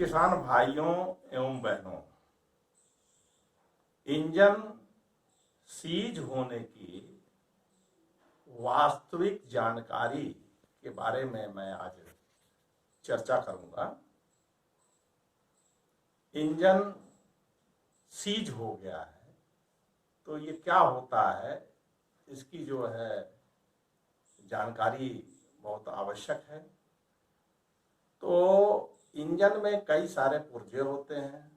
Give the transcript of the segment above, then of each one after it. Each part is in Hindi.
किसान भाइयों एवं बहनों, इंजन सीज होने की वास्तविक जानकारी के बारे में मैं आज चर्चा करूंगा। इंजन सीज हो गया है तो ये क्या होता है, इसकी जो है जानकारी बहुत आवश्यक है। तो इंजन में कई सारे पुर्जे होते हैं।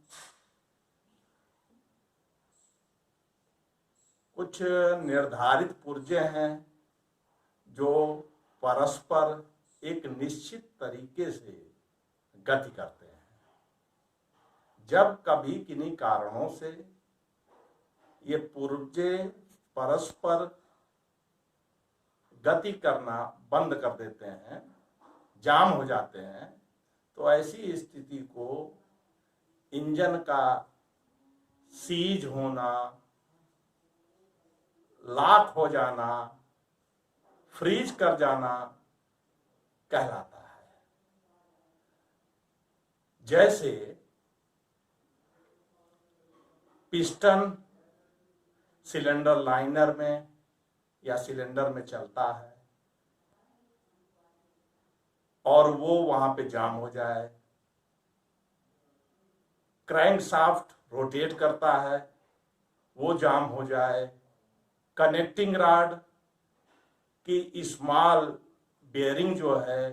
कुछ निर्धारित पुर्जे हैं जो परस्पर एक निश्चित तरीके से गति करते हैं। जब कभी किन्हीं कारणों से ये पुर्जे परस्पर गति करना बंद कर देते हैं, जाम हो जाते हैं, तो ऐसी स्थिति को इंजन का सीज होना, लॉक हो जाना, फ्रीज कर जाना कहलाता है। जैसे पिस्टन सिलेंडर लाइनर में या सिलेंडर में चलता है और वो वहां पे जाम हो जाए, क्रैंक शाफ्ट रोटेट करता है, वो जाम हो जाए, कनेक्टिंग रॉड की स्मॉल बेयरिंग जो है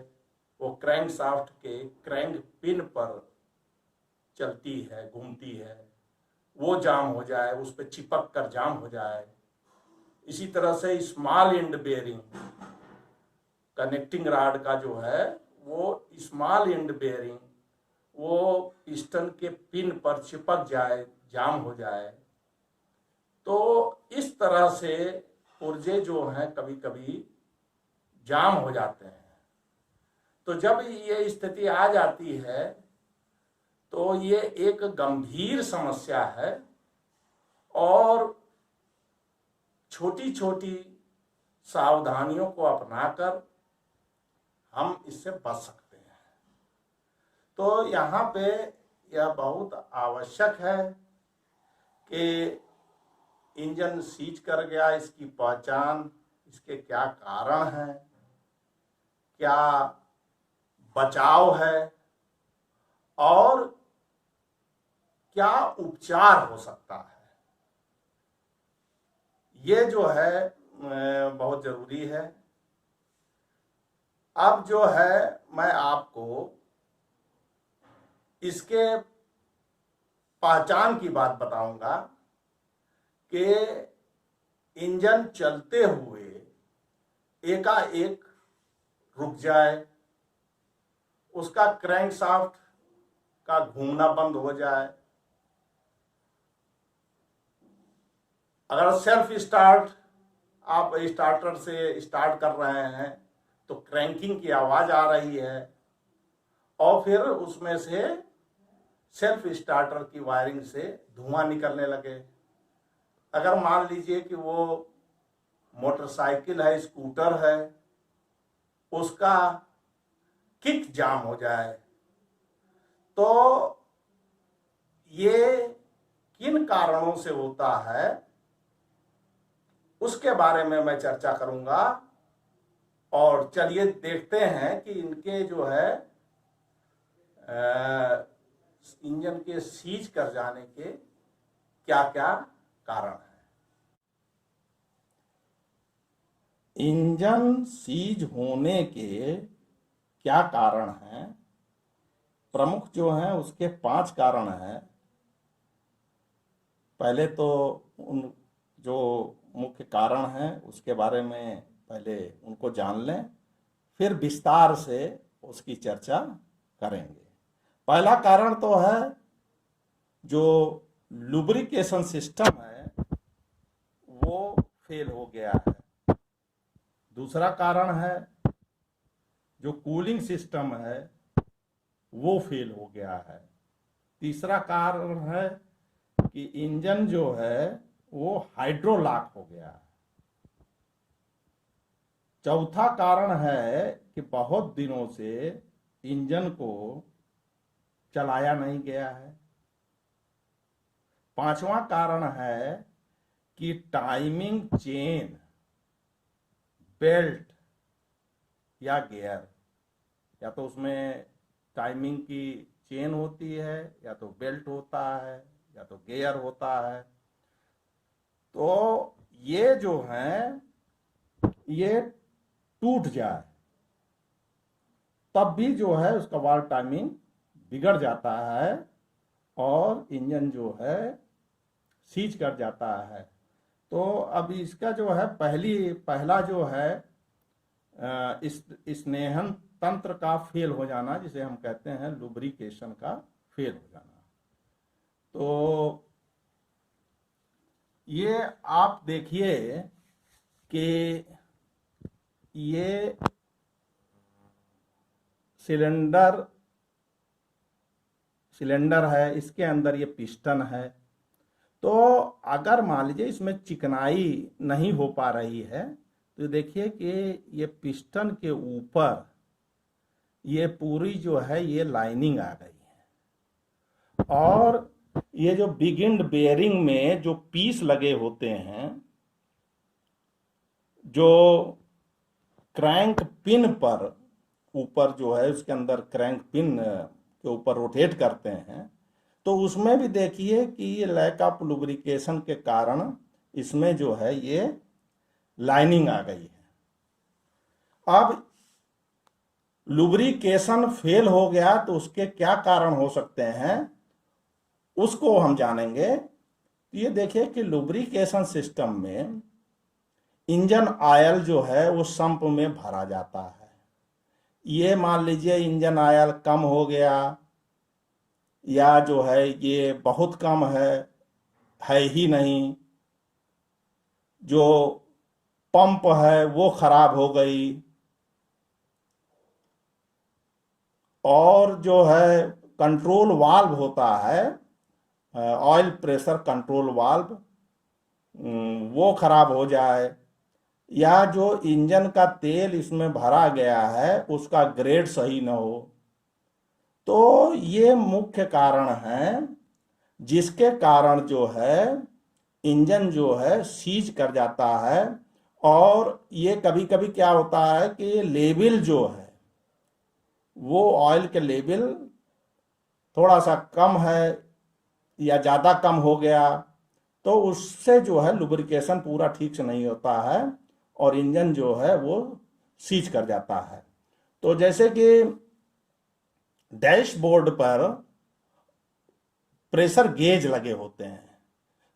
वो क्रैंक शाफ्ट के क्रैंक पिन पर चलती है, घूमती है, वो जाम हो जाए, उस पर चिपक कर जाम हो जाए। इसी तरह से small and bearing connecting rod का जो है वो स्मॉल एंड बेयरिंग वो पिस्टन के पिन पर चिपक जाए, जाम हो जाए। तो इस तरह से पुर्जे जो हैं कभी कभी जाम हो जाते हैं। तो जब ये स्थिति आ जाती है तो ये एक गंभीर समस्या है और छोटी छोटी सावधानियों को अपनाकर हम इससे बच सकते हैं। तो यहाँ पे यह बहुत आवश्यक है कि इंजन सीज कर गया, इसकी पहचान, इसके क्या कारण हैं, क्या बचाव है और क्या उपचार हो सकता है, ये जो है बहुत जरूरी है। अब जो है मैं आपको इसके पहचान की बात बताऊंगा कि इंजन चलते हुए एकाएक रुक जाए, उसका क्रैंक शाफ्ट का घूमना बंद हो जाए। अगर सेल्फ स्टार्ट आप स्टार्टर से स्टार्ट कर रहे हैं तो क्रैंकिंग की आवाज आ रही है और फिर उसमें से सेल्फ स्टार्टर की वायरिंग से धुआं निकलने लगे। अगर मान लीजिए कि वो मोटरसाइकिल है, स्कूटर है, उसका किक जाम हो जाए, तो ये किन कारणों से होता है उसके बारे में मैं चर्चा करूंगा। और चलिए देखते हैं कि इनके जो है इंजन के सीज कर जाने के क्या क्या कारण हैं। इंजन सीज होने के क्या कारण हैं? प्रमुख जो हैं उसके 5 कारण हैं। पहले तो उन जो मुख्य कारण हैं उसके बारे में पहले उनको जान लें, फिर विस्तार से उसकी चर्चा करेंगे। पहला कारण तो है जो लुब्रिकेशन सिस्टम है वो फेल हो गया है। दूसरा कारण है जो कूलिंग सिस्टम है वो फेल हो गया है। तीसरा कारण है कि इंजन जो है वो हाइड्रोलॉक हो गया है। चौथा कारण है कि बहुत दिनों से इंजन को चलाया नहीं गया है। पांचवा कारण है कि टाइमिंग चेन, बेल्ट या गियर, या तो उसमें टाइमिंग की चेन होती है, या तो बेल्ट होता है, या तो गियर होता है। तो ये जो है ये टूट जाए तब भी जो है उसका वाल्व टाइमिंग बिगड़ जाता है और इंजन जो है सीज कर जाता है। तो अब इसका जो है पहला जो है इस स्नेहन तंत्र का फेल हो जाना, जिसे हम कहते हैं लुब्रिकेशन का फेल हो जाना। तो ये आप देखिए कि ये सिलेंडर है, इसके अंदर ये पिस्टन है। तो अगर मान लीजिए इसमें चिकनाई नहीं हो पा रही है तो देखिए कि ये पिस्टन के ऊपर ये पूरी जो है ये लाइनिंग आ गई है, और ये जो बिग एंड बेयरिंग में जो पीस लगे होते हैं, जो क्रैंक पिन पर ऊपर जो है उसके अंदर क्रैंक पिन के ऊपर रोटेट करते हैं, तो उसमें भी देखिए कि ये लैक ऑफ लुब्रिकेशन के कारण इसमें जो है ये लाइनिंग आ गई है। अब लुब्रिकेशन फेल हो गया तो उसके क्या कारण हो सकते हैं उसको हम जानेंगे। ये देखिए कि लुब्रिकेशन सिस्टम में इंजन ऑयल जो है वो संप में भरा जाता है। ये मान लीजिए इंजन ऑयल कम हो गया या जो है ये बहुत कम है ही नहीं, जो पंप है वो खराब हो गई, और जो है कंट्रोल वाल्व होता है, ऑयल प्रेशर कंट्रोल वाल्व, वो खराब हो जाए, या जो इंजन का तेल इसमें भरा गया है उसका ग्रेड सही न हो। तो ये मुख्य कारण है जिसके कारण जो है इंजन जो है सीज कर जाता है। और ये कभी कभी क्या होता है कि लेवल जो है वो ऑयल के लेवल थोड़ा सा कम है या ज़्यादा कम हो गया, तो उससे जो है लुब्रिकेशन पूरा ठीक से नहीं होता है और इंजन जो है वो सीज कर जाता है। तो जैसे कि डैशबोर्ड पर प्रेशर गेज लगे होते हैं,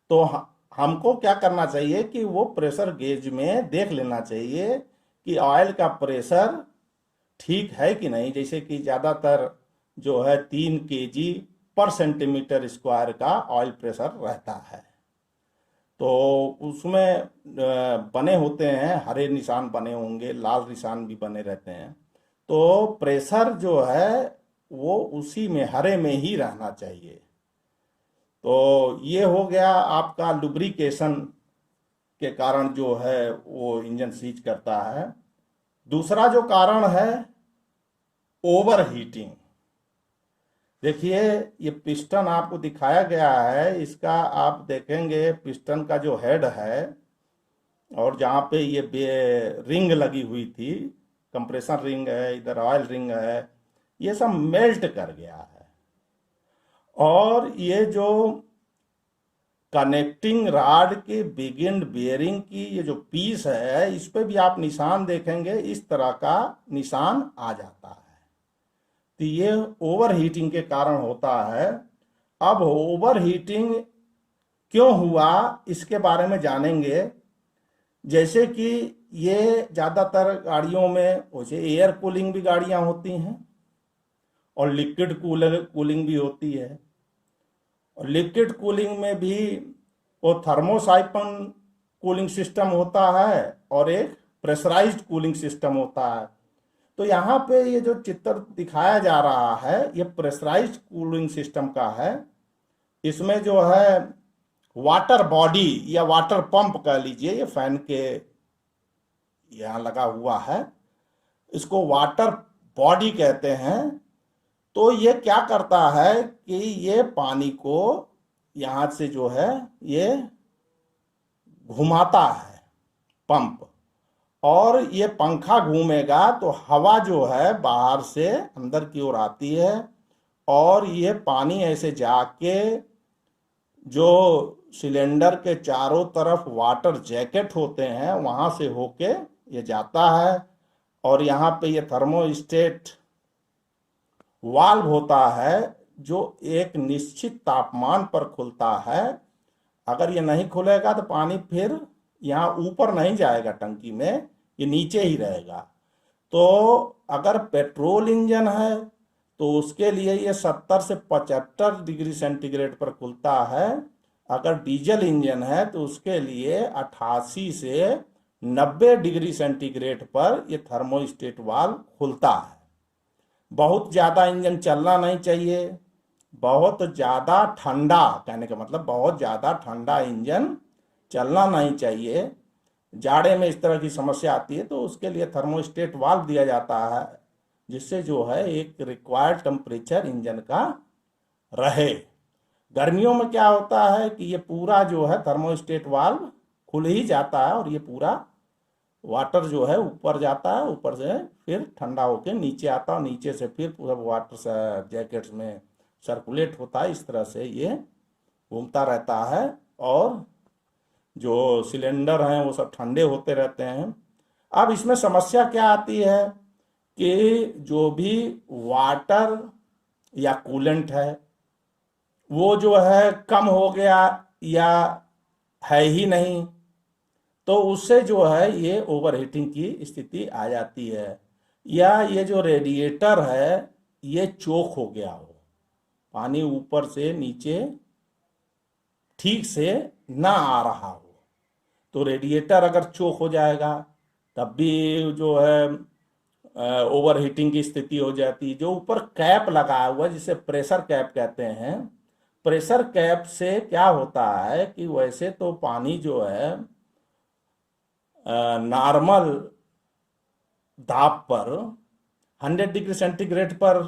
तो हमको क्या करना चाहिए कि वो प्रेशर गेज में देख लेना चाहिए कि ऑयल का प्रेशर ठीक है कि नहीं। जैसे कि ज़्यादातर जो है 3 kg पर सेंटीमीटर स्क्वायर का ऑयल प्रेशर रहता है, तो उसमें बने होते हैं, हरे निशान बने होंगे, लाल निशान भी बने रहते हैं। तो प्रेशर जो है वो उसी में हरे में ही रहना चाहिए। तो ये हो गया आपका लुब्रिकेशन के कारण जो है वो इंजन सीज करता है। दूसरा जो कारण है ओवर हीटिंग। देखिए ये पिस्टन आपको दिखाया गया है, इसका आप देखेंगे पिस्टन का जो हेड है और जहाँ पे ये रिंग लगी हुई थी, कंप्रेसर रिंग है, इधर ऑयल रिंग है, ये सब मेल्ट कर गया है। और ये जो कनेक्टिंग राड के बिग एंड बेयरिंग की ये जो पीस है, इस पे भी आप निशान देखेंगे, इस तरह का निशान आ जाता है। तो ये ओवर हीटिंग के कारण होता है। अब ओवर हीटिंग क्यों हुआ इसके बारे में जानेंगे। जैसे कि ये ज़्यादातर गाड़ियों में वैसे एयर कूलिंग भी गाड़ियां होती हैं और लिक्विड कूलिंग भी होती है। और लिक्विड कूलिंग में भी वो थर्मोसाइफन कूलिंग सिस्टम होता है और एक प्रेशराइज्ड कूलिंग सिस्टम होता है। तो यहाँ पे ये जो चित्र दिखाया जा रहा है ये प्रेशराइज्ड कूलिंग सिस्टम का है। इसमें जो है वाटर बॉडी या वाटर पंप कह लीजिए, ये फैन के यहाँ लगा हुआ है, इसको वाटर बॉडी कहते हैं। तो ये क्या करता है कि ये पानी को यहाँ से जो है ये घुमाता है पंप, और ये पंखा घूमेगा तो हवा जो है बाहर से अंदर की ओर आती है, और ये पानी ऐसे जाके जो सिलेंडर के चारों तरफ वाटर जैकेट होते हैं वहां से होके ये जाता है, और यहाँ पे ये थर्मोस्टेट वाल्व होता है जो एक निश्चित तापमान पर खुलता है। अगर ये नहीं खुलेगा तो पानी फिर यहाँ ऊपर नहीं जाएगा टंकी में, ये नीचे ही रहेगा। तो अगर पेट्रोल इंजन है तो उसके लिए ये 70 से 75 डिग्री सेंटीग्रेड पर खुलता है। अगर डीजल इंजन है तो उसके लिए 88 से 90 डिग्री सेंटीग्रेड पर ये थर्मोस्टेट वाल्व खुलता है। बहुत ज़्यादा इंजन चलना नहीं चाहिए, बहुत ज़्यादा ठंडा, कहने का मतलब बहुत ज़्यादा ठंडा इंजन चलना नहीं चाहिए। जाड़े में इस तरह की समस्या आती है तो उसके लिए थर्मोस्टेट वाल्व दिया जाता है, जिससे जो है एक रिक्वायर्ड टेम्परेचर इंजन का रहे। गर्मियों में क्या होता है कि ये पूरा जो है थर्मोस्टेट वाल्व खुल ही जाता है और ये पूरा वाटर जो है ऊपर जाता है, ऊपर से फिर ठंडा होकर नीचे आता है और नीचे से फिर पूरा वाटर जैकेट्स में सर्कुलेट होता है। इस तरह से ये घूमता रहता है और जो सिलेंडर हैं वो सब ठंडे होते रहते हैं। अब इसमें समस्या क्या आती है कि जो भी वाटर या कूलेंट है वो जो है कम हो गया या है ही नहीं, तो उससे जो है ये ओवरहीटिंग की स्थिति आ जाती है, या ये जो रेडिएटर है ये चोक हो गया हो, पानी ऊपर से नीचे ठीक से ना आ रहा हो। तो रेडिएटर अगर चोक हो जाएगा तब भी जो है ओवर हीटिंग की स्थिति हो जाती है। जो ऊपर कैप लगा हुआ जिसे प्रेशर कैप कहते हैं, प्रेशर कैप से क्या होता है कि वैसे तो पानी जो है नॉर्मल दाब पर 100 डिग्री सेंटीग्रेड पर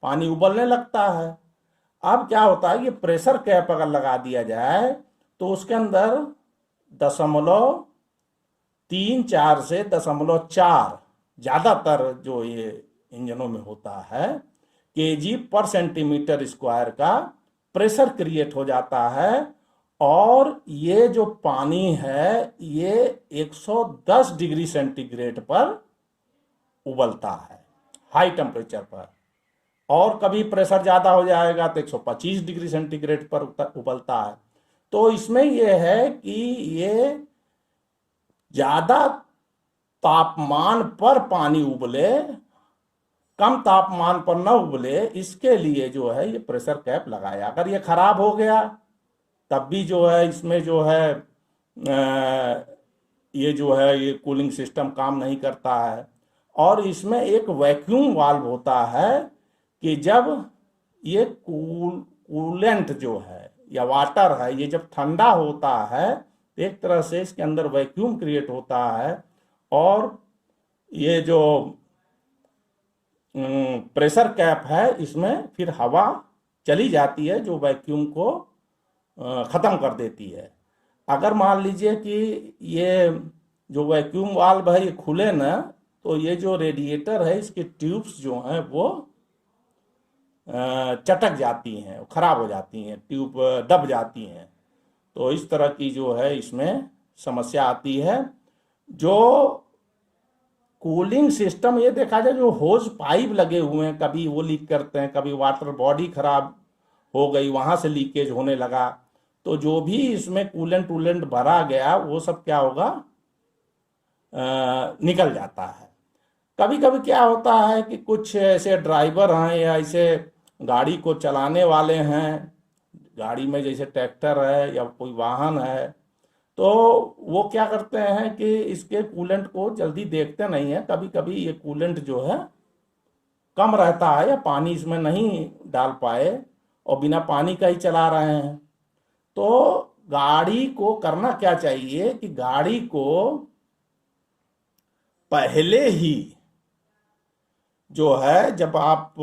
पानी उबलने लगता है। अब क्या होता है कि प्रेशर कैप अगर लगा दिया जाए तो उसके अंदर 0.34 से 0.4 ज़्यादातर जो ये इंजनों में होता है केजी पर सेंटीमीटर स्क्वायर का प्रेशर क्रिएट हो जाता है, और ये जो पानी है ये 110 डिग्री सेंटीग्रेड पर उबलता है, हाई टेम्परेचर पर। और कभी प्रेशर ज़्यादा हो जाएगा तो 125 डिग्री सेंटीग्रेड पर उबलता है। तो इसमें यह है कि ये ज़्यादा तापमान पर पानी उबले, कम तापमान पर न उबले, इसके लिए जो है ये प्रेशर कैप लगाया। अगर ये खराब हो गया तब भी जो है इसमें जो है ये जो है ये कूलिंग सिस्टम काम नहीं करता है। और इसमें एक वैक्यूम वाल्व होता है कि जब ये कूलेंट जो है या वाटर है ये जब ठंडा होता है तो एक तरह से इसके अंदर वैक्यूम क्रिएट होता है, और ये जो प्रेशर कैप है इसमें फिर हवा चली जाती है जो वैक्यूम को ख़त्म कर देती है। अगर मान लीजिए कि ये जो वैक्यूम वाल्व है ये खुले ना तो ये जो रेडिएटर है इसके ट्यूब्स जो हैं वो चटक जाती हैं, खराब हो जाती हैं, ट्यूब दब जाती हैं। तो इस तरह की जो है इसमें समस्या आती है। जो कूलिंग सिस्टम ये देखा जाए जो होज पाइप लगे हुए हैं कभी वो लीक करते हैं, कभी वाटर बॉडी खराब हो गई वहाँ से लीकेज होने लगा, तो जो भी इसमें कूलेंट वूलेंट भरा गया वो सब क्या होगा निकल जाता है। कभी कभी क्या होता है कि कुछ ऐसे ड्राइवर हैं या ऐसे गाड़ी को चलाने वाले हैं, गाड़ी में जैसे ट्रैक्टर है या कोई वाहन है, तो वो क्या करते हैं कि इसके कूलेंट को जल्दी देखते नहीं है। कभी कभी ये कूलेंट जो है कम रहता है या पानी इसमें नहीं डाल पाए और बिना पानी का ही चला रहे हैं। तो गाड़ी को करना क्या चाहिए कि गाड़ी को पहले ही जो है जब आप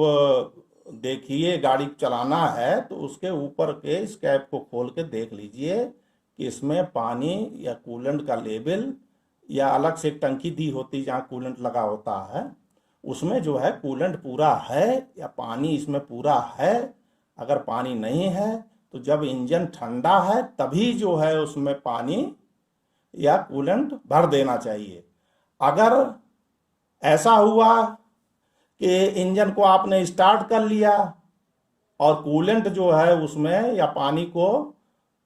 देखिए गाड़ी चलाना है तो उसके ऊपर के इस कैप को खोल के देख लीजिए कि इसमें पानी या कूलेंट का लेवल, या अलग से एक टंकी दी होती जहाँ कूलेंट लगा होता है, उसमें जो है कूलेंट पूरा है या पानी इसमें पूरा है। अगर पानी नहीं है तो जब इंजन ठंडा है तभी जो है उसमें पानी या कूलेंट भर देना चाहिए। अगर ऐसा हुआ कि इंजन को आपने स्टार्ट कर लिया और कूलेंट जो है उसमें या पानी को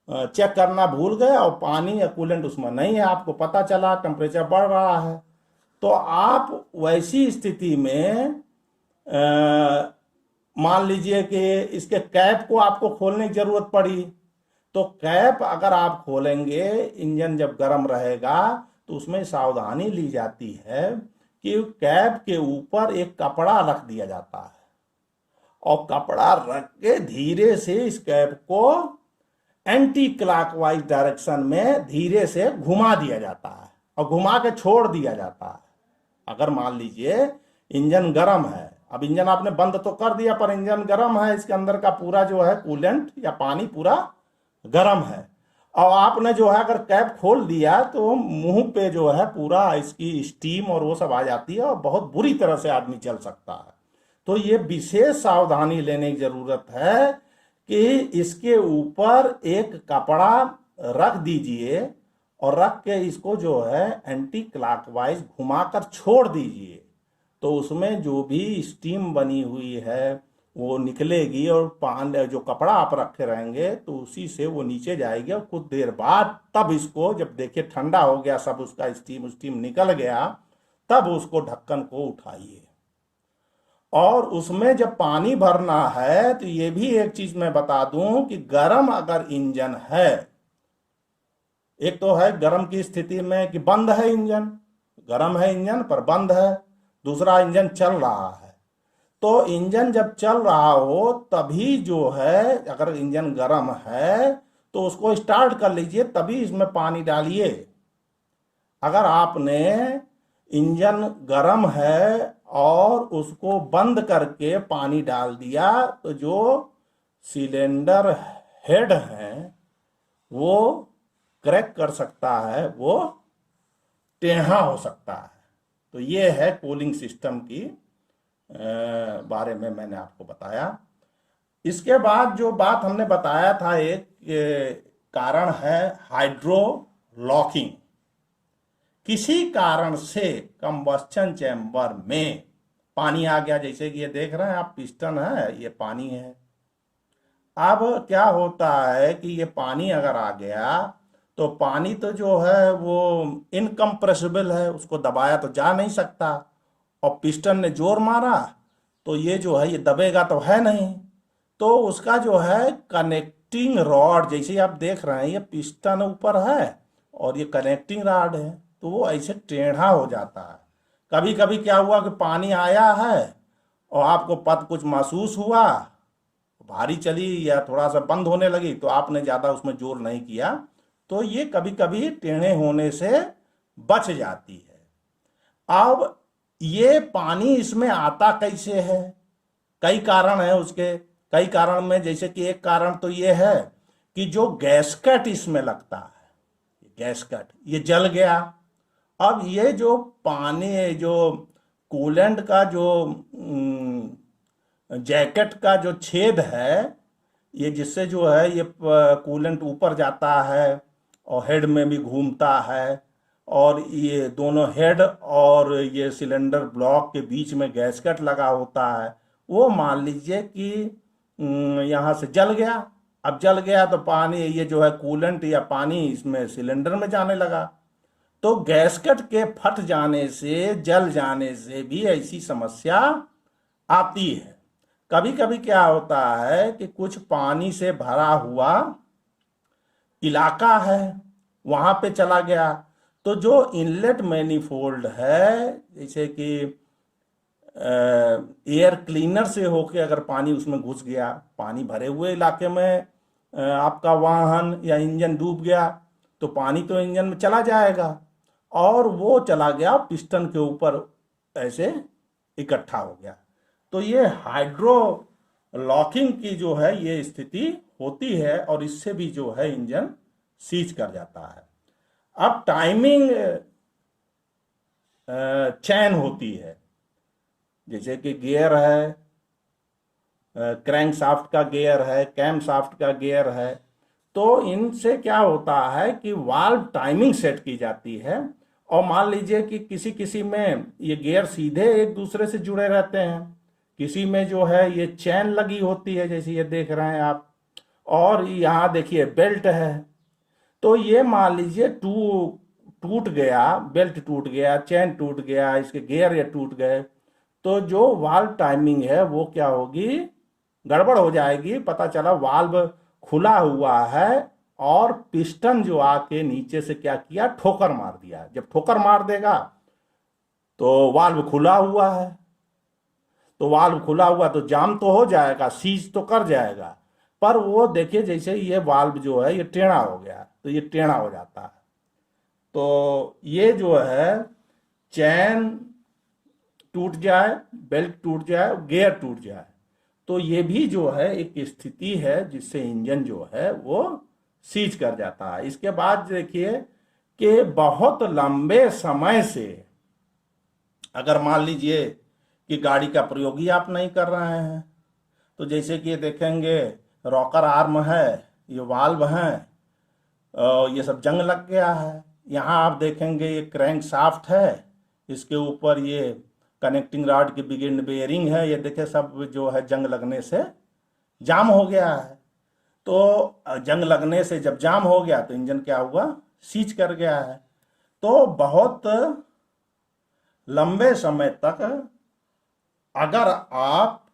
चेक करना भूल गए और पानी या कूलेंट उसमें नहीं है, आपको पता चला टेम्परेचर बढ़ रहा है, तो आप वैसी स्थिति में मान लीजिए कि इसके कैप को आपको खोलने की जरूरत पड़ी, तो कैप अगर आप खोलेंगे इंजन जब गर्म रहेगा तो उसमें सावधानी ली जाती है कि कैप के ऊपर एक कपड़ा रख दिया जाता है और कपड़ा रख के धीरे से इस कैप को एंटी क्लॉकवाइज डायरेक्शन में धीरे से घुमा दिया जाता है और घुमा के छोड़ दिया जाता है। अगर मान लीजिए इंजन गर्म है, अब इंजन आपने बंद तो कर दिया पर इंजन गर्म है, इसके अंदर का पूरा जो है कूलेंट या पानी पूरा गर्म है, और आपने जो है अगर कैप खोल दिया तो मुंह पे जो है पूरा इसकी स्टीम और वो सब आ जाती है और बहुत बुरी तरह से आदमी जल सकता है। तो ये विशेष सावधानी लेने की जरूरत है कि इसके ऊपर एक कपड़ा रख दीजिए और रख के इसको जो है एंटी क्लॉकवाइज घुमाकर छोड़ दीजिए, तो उसमें जो भी स्टीम बनी हुई है वो निकलेगी और पानी जो कपड़ा आप रखे रहेंगे तो उसी से वो नीचे जाएगी और कुछ देर बाद तब इसको जब देखिए ठंडा हो गया सब, उसका स्टीम निकल गया, तब उसको ढक्कन को उठाइए। और उसमें जब पानी भरना है तो ये भी एक चीज मैं बता दूं कि गर्म अगर इंजन है, एक तो है गर्म की स्थिति में कि बंद है इंजन, गर्म है इंजन पर बंद है, दूसरा इंजन चल रहा है, तो इंजन जब चल रहा हो तभी जो है अगर इंजन गर्म है तो उसको स्टार्ट कर लीजिए, तभी इसमें पानी डालिए। अगर आपने इंजन गर्म है और उसको बंद करके पानी डाल दिया तो जो सिलेंडर हेड है वो क्रैक कर सकता है, वो टेढ़ा हो सकता है। तो ये है कूलिंग सिस्टम की बारे में मैंने आपको बताया। इसके बाद जो बात हमने बताया था एक कारण है हाइड्रो लॉकिंग। किसी कारण से कंबस्शन चैम्बर में पानी आ गया, जैसे कि ये देख रहे हैं आप पिस्टन है, ये पानी है। अब क्या होता है कि ये पानी अगर आ गया तो पानी तो जो है वो इनकम्प्रेसिबल है, उसको दबाया तो जा नहीं सकता, और पिस्टन ने जोर मारा तो ये जो है ये दबेगा तो है नहीं, तो उसका जो है कनेक्टिंग रॉड, जैसे आप देख रहे हैं ये पिस्टन ऊपर है और ये कनेक्टिंग रॉड है, तो वो ऐसे टेढ़ा हो जाता है। कभी कभी क्या हुआ कि पानी आया है और आपको पद कुछ महसूस हुआ, भारी चली या थोड़ा सा बंद होने लगी तो आपने ज़्यादा उसमें जोर नहीं किया, तो ये कभी कभी टेढ़े होने से बच जाती है। अब ये पानी इसमें आता कैसे है, कई कारण है उसके। कई कारण में जैसे कि एक कारण तो ये है कि जो गैसकट इसमें लगता है, गैसकट ये जल गया। अब ये जो पानी जो कूलेंट का जो जैकेट का जो छेद है, ये जिससे जो है ये कूलेंट ऊपर जाता है और हेड में भी घूमता है, और ये दोनों हेड और ये सिलेंडर ब्लॉक के बीच में गैसकट लगा होता है, वो मान लीजिए कि यहाँ से जल गया। अब जल गया तो पानी ये जो है कूलेंट या पानी इसमें सिलेंडर में जाने लगा, तो गैसकट के फट जाने से, जल जाने से भी ऐसी समस्या आती है। कभी कभी क्या होता है कि कुछ पानी से भरा हुआ इलाका है वहां पे चला गया, तो जो इनलेट मैनिफोल्ड है, जैसे कि एयर क्लीनर से होके अगर पानी उसमें घुस गया, पानी भरे हुए इलाके में आपका वाहन या इंजन डूब गया तो पानी तो इंजन में चला जाएगा और वो चला गया पिस्टन के ऊपर ऐसे इकट्ठा हो गया। तो ये हाइड्रो लॉकिंग की जो है ये स्थिति होती है और इससे भी जो है इंजन सीज कर जाता है। अब टाइमिंग चैन होती है, जैसे कि गियर है, क्रैंक शाफ्ट का गियर है, कैम शाफ्ट का गियर है, तो इनसे क्या होता है कि वाल्व टाइमिंग सेट की जाती है। और मान लीजिए कि किसी किसी में ये गियर सीधे एक दूसरे से जुड़े रहते हैं, किसी में जो है ये चैन लगी होती है, जैसे ये देख रहे हैं आप, और यहाँ देखिए बेल्ट है। तो ये मान लीजिए टूट गया, बेल्ट टूट गया, चैन टूट गया, इसके गियर ये टूट गए, तो जो वाल्व टाइमिंग है वो क्या होगी, गड़बड़ हो जाएगी। पता चला वाल्व खुला हुआ है और पिस्टन जो आके नीचे से क्या किया, ठोकर मार दिया। जब ठोकर मार देगा तो वाल्व खुला हुआ है, तो वाल्व खुला हुआ तो जाम तो हो जाएगा, सीज तो कर जाएगा, पर वो देखिए जैसे ये वाल्व जो है ये टेढ़ा हो गया, तो ये टेढ़ा हो जाता है। तो ये जो है चैन टूट जाए, बेल्ट टूट जाए, गियर टूट जाए, तो ये भी जो है एक स्थिति है जिससे इंजन जो है वो सीज कर जाता है। इसके बाद देखिए कि बहुत लंबे समय से अगर मान लीजिए कि गाड़ी का प्रयोग ही आप नहीं कर रहे हैं, तो जैसे कि ये देखेंगे रॉकर आर्म है, ये वाल्व है, ये सब जंग लग गया है। यहाँ आप देखेंगे ये क्रैंक शाफ्ट है, इसके ऊपर ये कनेक्टिंग रॉड की बिगिन बेयरिंग है, ये देखे सब जो है जंग लगने से जाम हो गया है। तो जंग लगने से जब जाम हो गया तो इंजन क्या हुआ, सीज कर गया है। तो बहुत लंबे समय तक अगर आप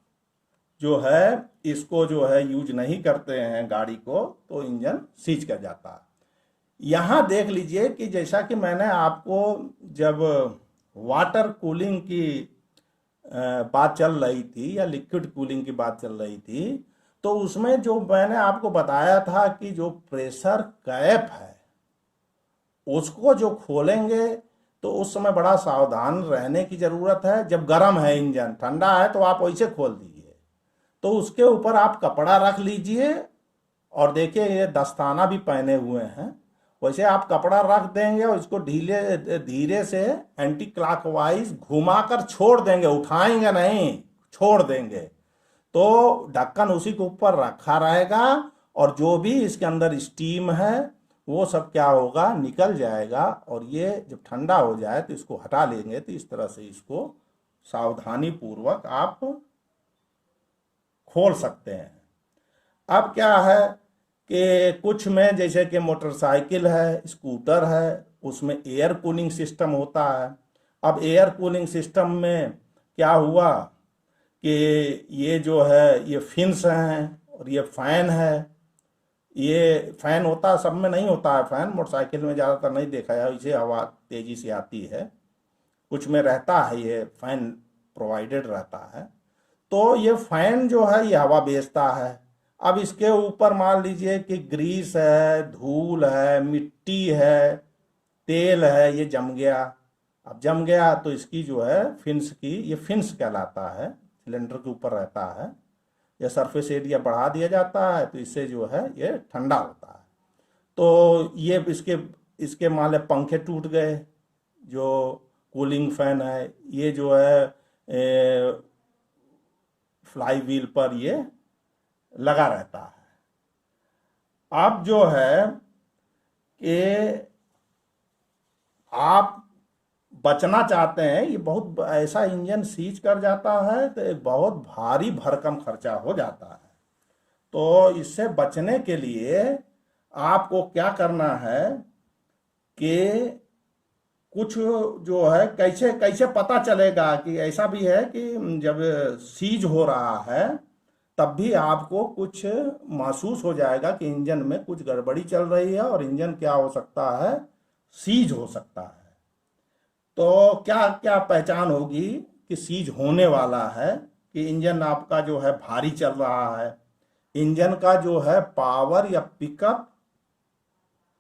जो है इसको जो है यूज नहीं करते हैं गाड़ी को, तो इंजन सीज कर जाता है। यहाँ देख लीजिए कि जैसा कि मैंने आपको जब वाटर कूलिंग की बात चल रही थी या लिक्विड कूलिंग की बात चल रही थी, तो उसमें जो मैंने आपको बताया था कि जो प्रेशर कैप है उसको जो खोलेंगे तो उस समय बड़ा सावधान रहने की जरूरत है। जब गर्म है इंजन, ठंडा है तो आप वैसे खोल दीजिए, तो उसके ऊपर आप कपड़ा रख लीजिए, और देखिए ये दस्ताना भी पहने हुए हैं, वैसे आप कपड़ा रख देंगे और इसको धीरे से एंटी क्लॉकवाइज घुमाकर छोड़ देंगे, उठाएंगे नहीं, छोड़ देंगे, तो ढक्कन उसी के ऊपर रखा रहेगा और जो भी इसके अंदर स्टीम है वो सब क्या होगा, निकल जाएगा। और ये जब ठंडा हो जाए तो इसको हटा लेंगे। तो इस तरह से इसको सावधानी पूर्वक आप खोल सकते हैं। अब क्या है कि कुछ में जैसे कि मोटरसाइकिल है, स्कूटर है, उसमें एयर कूलिंग सिस्टम होता है। अब एयर कूलिंग सिस्टम में क्या हुआ कि ये जो है ये फिन्स हैं और ये फैन है। ये फैन होता है, सब में नहीं होता है फैन, मोटरसाइकिल में ज़्यादातर नहीं देखा है, इसे हवा तेज़ी से आती है, कुछ में रहता है ये फैन प्रोवाइडेड रहता है। तो ये फैन जो है ये हवा भेजता है। अब इसके ऊपर मान लीजिए कि ग्रीस है, धूल है, मिट्टी है, तेल है, ये जम गया। अब जम गया तो इसकी जो है फिन्स की, ये फिन्स कहलाता है, सिलेंडर के ऊपर रहता है, या सरफेस एरिया बढ़ा दिया जाता है तो इससे जो है ये ठंडा होता है। तो ये इसके मान लो पंखे टूट गए, जो कूलिंग फैन है, ये जो है फ्लाई व्हील पर ये लगा रहता है। अब जो है कि आप बचना चाहते हैं, ये बहुत ऐसा इंजन सीज कर जाता है तो एक बहुत भारी भरकम खर्चा हो जाता है। तो इससे बचने के लिए आपको क्या करना है कि कुछ जो है कैसे कैसे पता चलेगा कि ऐसा भी है कि जब सीज हो रहा है तब भी आपको कुछ महसूस हो जाएगा कि इंजन में कुछ गड़बड़ी चल रही है और इंजन क्या हो सकता है, सीज हो सकता है। तो क्या क्या पहचान होगी कि सीज होने वाला है, कि इंजन आपका जो है भारी चल रहा है, इंजन का जो है पावर या पिकअप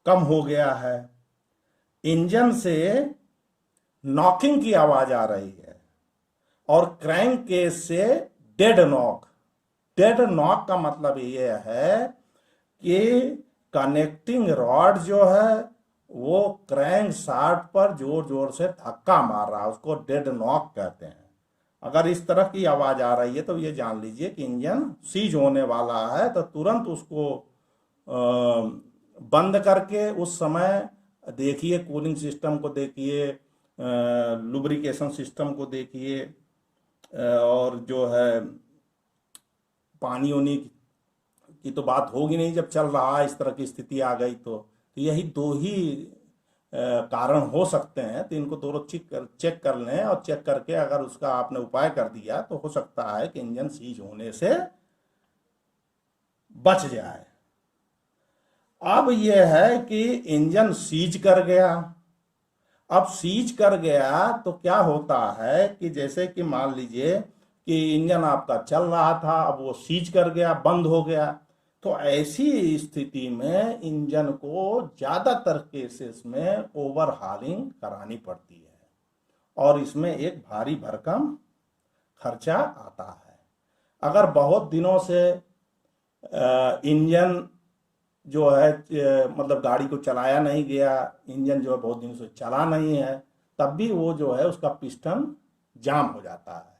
कम हो गया है, इंजन से नॉकिंग की आवाज आ रही है, और क्रैंक केस से डेड नॉक, डेड नॉक का मतलब ये है कि कनेक्टिंग रॉड जो है वो क्रैंक शाफ्ट पर जोर जोर से धक्का मार रहा है, उसको डेड नॉक कहते हैं। अगर इस तरह की आवाज आ रही है तो ये जान लीजिए कि इंजन सीज होने वाला है। तो तुरंत उसको बंद करके उस समय देखिए, कूलिंग सिस्टम को देखिए, लुब्रिकेशन सिस्टम को देखिए, और जो है पानी वानी की तो बात होगी नहीं जब चल रहा है, इस तरह की स्थिति आ गई तो यही दो ही कारण हो सकते हैं। तो इनको दोनों चेक कर लें, और चेक करके अगर उसका आपने उपाय कर दिया तो हो सकता है कि इंजन सीज होने से बच जाए। अब यह है कि इंजन सीज कर गया। अब सीज कर गया तो क्या होता है कि जैसे कि मान लीजिए कि इंजन आपका चल रहा था, अब वो सीज कर गया, बंद हो गया। तो ऐसी स्थिति में इंजन को ज्यादातर केसेस में ओवरहालिंग करानी पड़ती है, और इसमें एक भारी भरकम खर्चा आता है। अगर बहुत दिनों से इंजन जो है मतलब गाड़ी को चलाया नहीं गया, इंजन जो है बहुत दिनों से चला नहीं है, तब भी वो जो है उसका पिस्टन जाम हो जाता है।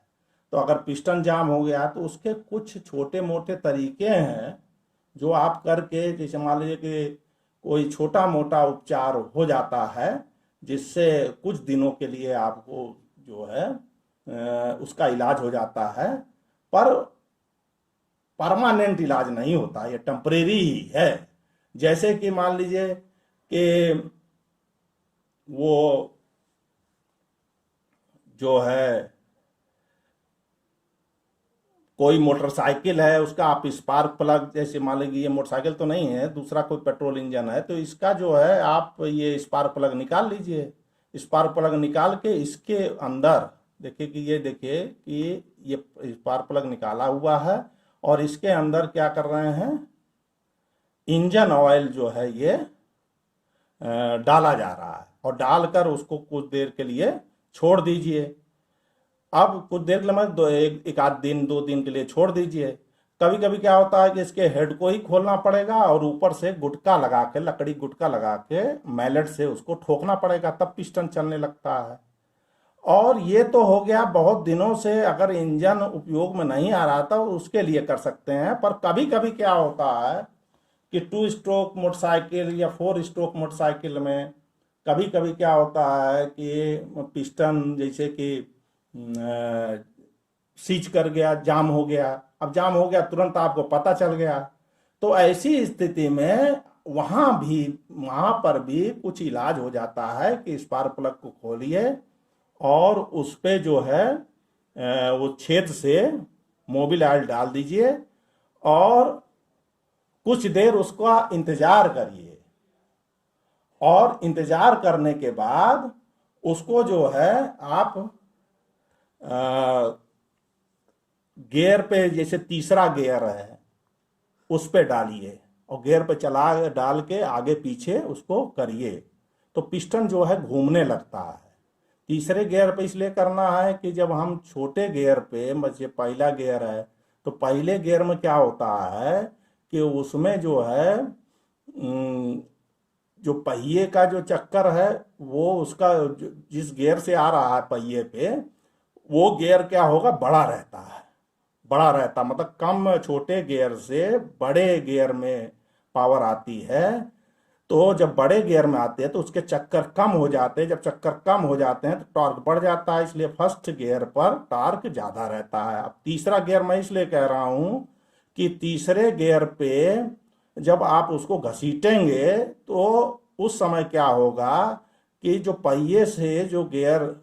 तो अगर पिस्टन जाम हो गया तो उसके कुछ छोटे मोटे तरीके हैं जो आप करके, जैसे मान लीजिए कि कोई छोटा मोटा उपचार हो जाता है जिससे कुछ दिनों के लिए आपको जो है उसका इलाज हो जाता है, पर परमानेंट इलाज नहीं होता, ये टेम्परेरी ही है। जैसे कि मान लीजिए कि वो जो है कोई मोटरसाइकिल है, उसका आप स्पार्क प्लग, जैसे मान लीजिए ये मोटरसाइकिल तो नहीं है, दूसरा कोई पेट्रोल इंजन है, तो इसका जो है आप ये स्पार्क प्लग निकाल लीजिए। स्पार्क प्लग निकाल के इसके अंदर देखिए कि ये देखिए कि ये स्पार्क प्लग निकाला हुआ है, और इसके अंदर क्या कर रहे हैं, इंजन ऑयल जो है ये डाला जा रहा है, और डालकर उसको कुछ देर के लिए छोड़ दीजिए। अब कुछ देर के लिए मतलब एक आध दिन 2 दिन के लिए छोड़ दीजिए। कभी कभी क्या होता है कि इसके हेड को ही खोलना पड़ेगा और ऊपर से गुटका लगा के, लकड़ी गुटका लगा के मैलेट से उसको ठोकना पड़ेगा, तब पिस्टन चलने लगता है। और ये तो हो गया बहुत दिनों से अगर इंजन उपयोग में नहीं आ रहा था उसके लिए कर सकते हैं। पर कभी कभी क्या होता है कि 2 स्ट्रोक मोटरसाइकिल या 4 स्ट्रोक मोटरसाइकिल में कभी कभी क्या होता है कि पिस्टन जैसे कि सीज कर गया, जाम हो गया। अब जाम हो गया तुरंत आपको पता चल गया, तो ऐसी स्थिति में वहां पर भी कुछ इलाज हो जाता है कि स्पार्क प्लग को खोलिए और उस पे जो है वो छेद से मोबिल ऑयल डाल दीजिए, और कुछ देर उसका इंतजार करिए। और इंतजार करने के बाद उसको जो है आप गियर पे, जैसे तीसरा गियर है उस पे डालिए, और गियर पे चला डाल के आगे पीछे उसको करिए, तो पिस्टन जो है घूमने लगता है। तीसरे गियर पे इसलिए करना है कि जब हम छोटे गियर पे, ये पहला गियर है, तो पहले गियर में क्या होता है कि उसमें जो है जो पहिए का जो चक्कर है वो उसका जिस गियर से आ रहा है पहिए पे, वो गियर क्या होगा, बड़ा रहता है। बड़ा रहता मतलब कम छोटे गियर से बड़े गियर में पावर आती है। तो जब बड़े गियर में आते हैं तो उसके चक्कर कम हो जाते हैं, जब चक्कर कम हो जाते हैं तो टॉर्क बढ़ जाता है, इसलिए फर्स्ट गियर पर टॉर्क ज्यादा रहता है। अब तीसरा गियर मैं इसलिए कह रहा हूं कि तीसरे गियर पे जब आप उसको घसीटेंगे तो उस समय क्या होगा कि जो पहिए से जो गियर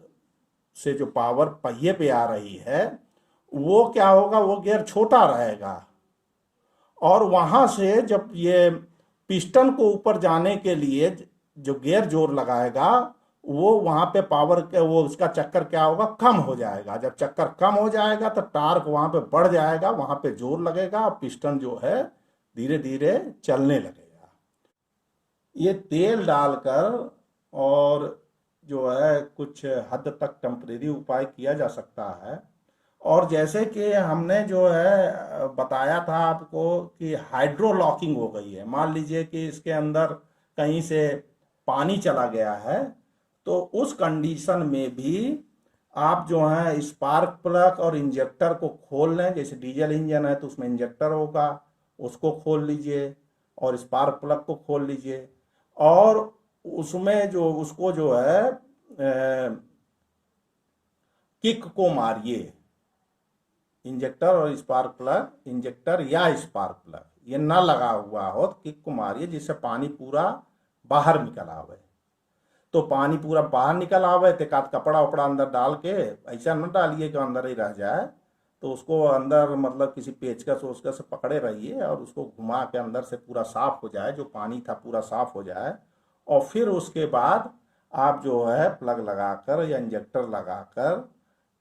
से जो पावर पहिए पे आ रही है वो क्या होगा, वो गियर छोटा रहेगा, और वहां से जब ये पिस्टन को ऊपर जाने के लिए जो गियर जोर लगाएगा वो वहां पे पावर के वो उसका चक्कर क्या होगा, कम हो जाएगा। जब चक्कर कम हो जाएगा तो टार्क वहां पे बढ़ जाएगा, वहां पे जोर लगेगा और पिस्टन जो है धीरे धीरे चलने लगेगा। ये तेल डालकर और जो है कुछ हद तक टेम्परेरी उपाय किया जा सकता है। और जैसे कि हमने जो है बताया था आपको कि हाइड्रो लॉकिंग हो गई है, मान लीजिए कि इसके अंदर कहीं से पानी चला गया है, तो उस कंडीशन में भी आप जो है स्पार्क प्लग और इंजेक्टर को खोल लें। जैसे डीजल इंजन है तो उसमें इंजेक्टर होगा, उसको खोल लीजिए और स्पार्क प्लग को खोल लीजिए, और उसमें जो उसको जो है किक को मारिए। इंजेक्टर और स्पार्क प्लग, इंजेक्टर या स्पार्क प्लग ये ना लगा हुआ हो तो किक को मारिए, जिससे पानी पूरा बाहर निकल आवे। तो पानी पूरा बाहर निकल आवे तो एकाध कपड़ा वपड़ा अंदर डाल के, ऐसा न डालिए कि अंदर ही रह जाए, तो उसको अंदर मतलब किसी पेचकस वोचकस से पकड़े रहिए और उसको घुमा के अंदर से पूरा साफ हो जाए, जो पानी था पूरा साफ हो जाए। और फिर उसके बाद आप जो है प्लग लगाकर या इंजेक्टर लगाकर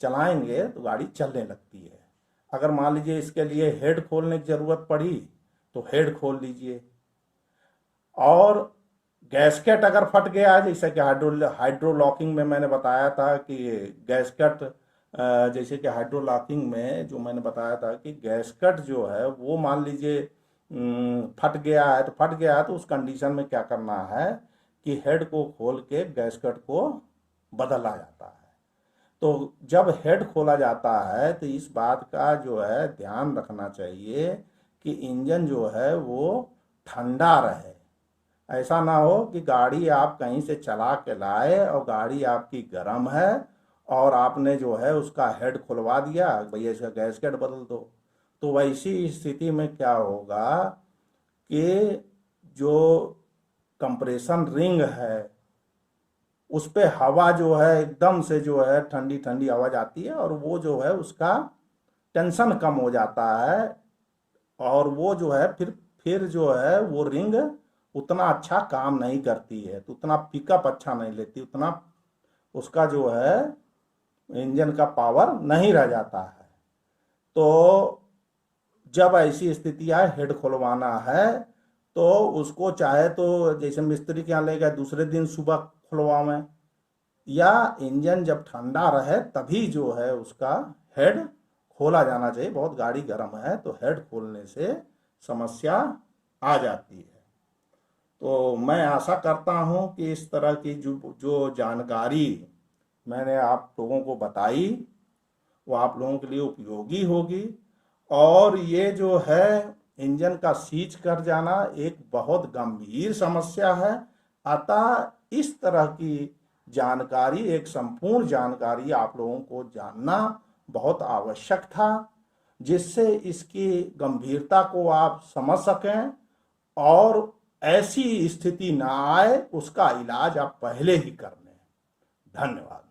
चलाएंगे तो गाड़ी चलने लगती है। अगर मान लीजिए इसके लिए हेड खोलने की ज़रूरत पड़ी तो हेड खोल लीजिए। और गैसकेट अगर फट गया है, जैसे कि हाइड्रो लॉकिंग में मैंने बताया था कि गैसकेट, जैसे कि हाइड्रो लॉकिंग में जो मैंने बताया था कि गैसकेट जो है वो मान लीजिए फट गया है, तो फट गया है तो उस कंडीशन में क्या करना है कि हेड को खोल के गैसकेट को बदला जाता है। तो जब हेड खोला जाता है तो इस बात का जो है ध्यान रखना चाहिए कि इंजन जो है वो ठंडा रहे। ऐसा ना हो कि गाड़ी आप कहीं से चला के लाए और गाड़ी आपकी गर्म है और आपने जो है उसका हेड खुलवा दिया, भैया इसका गैसकेट बदल दो। तो वैसी स्थिति में क्या होगा कि जो कंप्रेशन रिंग है उस पे हवा जो है एकदम से जो है ठंडी ठंडी हवा जाती है और वो जो है उसका टेंशन कम हो जाता है, और वो जो है फिर जो है वो रिंग उतना अच्छा काम नहीं करती है, तो उतना पिकअप अच्छा नहीं लेती, उतना उसका जो है इंजन का पावर नहीं रह जाता है। तो जब ऐसी स्थिति आए हेड खुलवाना है तो उसको चाहे तो जैसे मिस्त्री के यहाँ ले गए दूसरे दिन सुबह खुलवावें, या इंजन जब ठंडा रहे तभी जो है उसका हेड खोला जाना चाहिए। बहुत गाड़ी गर्म है तो हेड खोलने से समस्या आ जाती है। तो मैं आशा करता हूं कि इस तरह की जो जो जानकारी मैंने आप लोगों को बताई वो आप लोगों के लिए उपयोगी होगी। और ये जो है इंजन का सीज कर जाना एक बहुत गंभीर समस्या है, अतः इस तरह की जानकारी, एक संपूर्ण जानकारी आप लोगों को जानना बहुत आवश्यक था, जिससे इसकी गंभीरता को आप समझ सकें और ऐसी स्थिति ना आए उसका इलाज आप पहले ही कर लें। धन्यवाद।